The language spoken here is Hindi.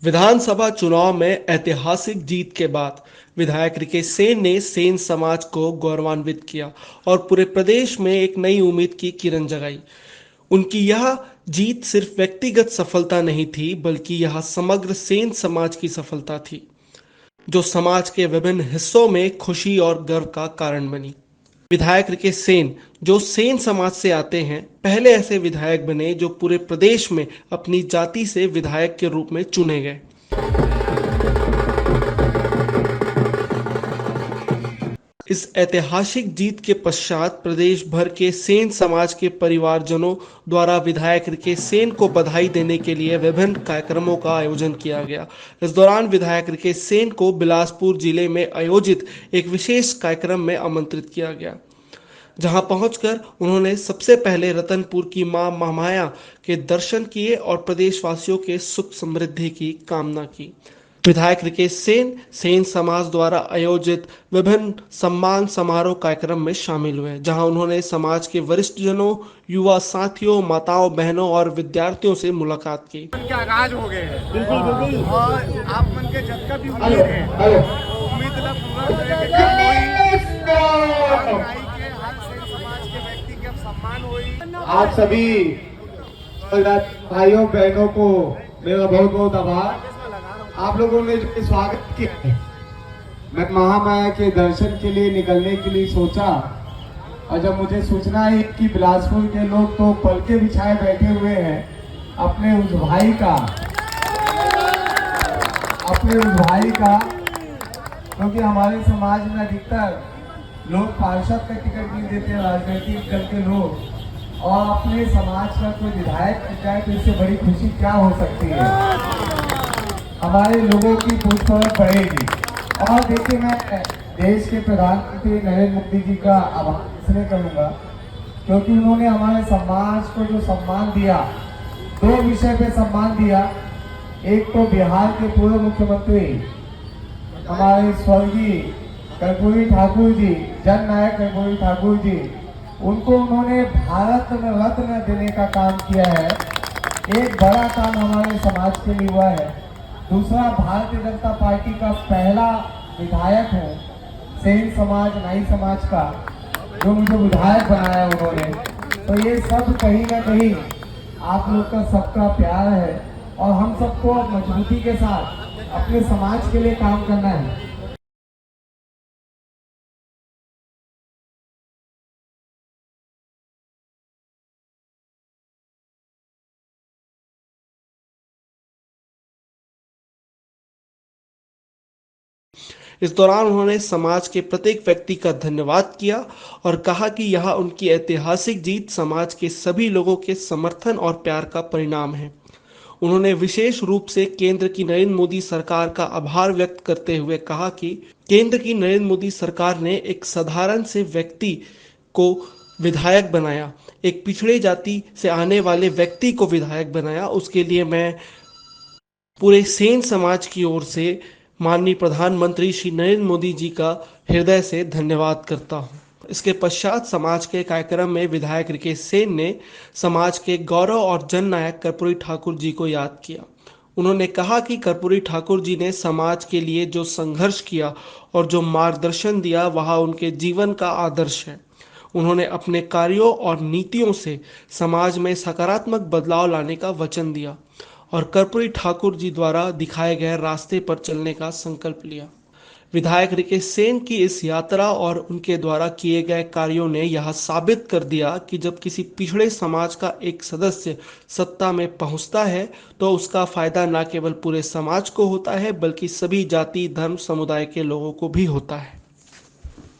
विधानसभा चुनाव में ऐतिहासिक जीत के बाद विधायक रिकेश सेन ने सेन समाज को गौरवान्वित किया और पूरे प्रदेश में एक नई उम्मीद की किरण जगाई। उनकी यह जीत सिर्फ व्यक्तिगत सफलता नहीं थी, बल्कि यह समग्र सेन समाज की सफलता थी, जो समाज के विभिन्न हिस्सों में खुशी और गर्व का कारण बनी। विधायक रिकेश सेन, जो सेन समाज से आते हैं, पहले ऐसे विधायक बने जो पूरे प्रदेश में अपनी जाति से विधायक के रूप में चुने गए। इस ऐतिहासिक जीत के पश्चात प्रदेश भर के सेन समाज के परिवारजनों द्वारा विधायक रिकेश सेन को बधाई देने के लिए विभिन्न कार्यक्रमों का आयोजन किया गया। इस दौरान विधायक रिकेश सेन को बिलासपुर जिले में आयोजित एक विशेष कार्यक्रम में आमंत्रित किया गया, जहां पहुंचकर उन्होंने सबसे पहले रतनपुर की मां महामाया के दर्शन किए और प्रदेशवासियों के सुख समृद्धि की कामना की। विधायक रिकेश सेन सेन समाज द्वारा आयोजित विभिन्न सम्मान समारोह कार्यक्रम में शामिल हुए, जहां उन्होंने समाज के वरिष्ठ जनों, युवा साथियों, माताओं, बहनों और विद्यार्थियों से मुलाकात की। के आगाज हो गए हैं। बिल्कुल बिल्कुल। और आप मन के जब का भी उम्मीद है, उम्मीद ना पूरा होने के आप सभी भाइयों बहनों को मेरा बहुत बहुत आभार। आप लोगों ने जो स्वागत किया, मैं महामाया के दर्शन के लिए निकलने के लिए सोचा, और जब मुझे सूचना है कि बिलासपुर के लोग तो पलके बिछाए बैठे हुए हैं अपने उस भाई का, क्योंकि हमारे समाज में अधिकतर लोग पार्षद का टिकट नहीं देते, राजनीतिक दल के लोग, और अपने समाज का कोई विधायक बन जाए तो इससे बड़ी खुशी क्या हो सकती है। हमारे लोगों की पूछपरछ बढ़ेगी। और देखिए, मैं देश के प्रधानमंत्री नरेंद्र मोदी जी का आभार इसलिए करूँगा क्योंकि उन्होंने हमारे समाज को जो सम्मान दिया, दो विषय पे सम्मान दिया। एक तो बिहार के पूर्व मुख्यमंत्री हमारे स्वर्गीय कर्पूरी ठाकुर जी, जननायक कर्पूरी ठाकुर जी, उनको उन्होंने भारत रत्न देने का काम किया है। एक बड़ा काम हमारे समाज के लिए हुआ है। दूसरा, भारतीय जनता पार्टी का पहला विधायक हूँ सेन समाज नाई समाज का, जो मुझे विधायक बनाया उन्होंने। तो ये सब कहीं ना कहीं आप लोग का सबका प्यार है, और हम सबको मजबूती के साथ अपने समाज के लिए काम करना है। इस दौरान उन्होंने समाज के प्रत्येक व्यक्ति का धन्यवाद किया और कहा कि यह उनकी ऐतिहासिक जीत समाज के सभी लोगों के समर्थन और प्यार का परिणाम है। उन्होंने विशेष रूप से केंद्र की नरेंद्र मोदी सरकार का आभार व्यक्त करते हुए कहा कि केंद्र की नरेंद्र मोदी सरकार ने एक साधारण से व्यक्ति को विधायक बनाया, एक पिछड़े जाति से आने वाले व्यक्ति को विधायक बनाया। उसके लिए मैं पूरे सेन समाज की ओर से माननीय प्रधानमंत्री श्री नरेंद्र मोदी जी का हृदय से धन्यवाद करता हूं। इसके पश्चात समाज के कार्यक्रम में विधायक रिकेश सेन ने समाज के गौरव और जननायक कर्पूरी ठाकुर जी को याद किया। उन्होंने कहा कि कर्पूरी ठाकुर जी ने समाज के लिए जो संघर्ष किया और जो मार्गदर्शन दिया, वह उनके जीवन का आदर्श है। उन्होंने अपने कार्यों और नीतियों से समाज में सकारात्मक बदलाव लाने का वचन दिया और कर्पूरी ठाकुर जी द्वारा दिखाए गए रास्ते पर चलने का संकल्प लिया। विधायक रिकेश सेन की इस यात्रा और उनके द्वारा किए गए कार्यों ने यह साबित कर दिया कि जब किसी पिछड़े समाज का एक सदस्य सत्ता में पहुंचता है, तो उसका फायदा न केवल पूरे समाज को होता है, बल्कि सभी जाति, धर्म, समुदाय के लोगों को भी होता है।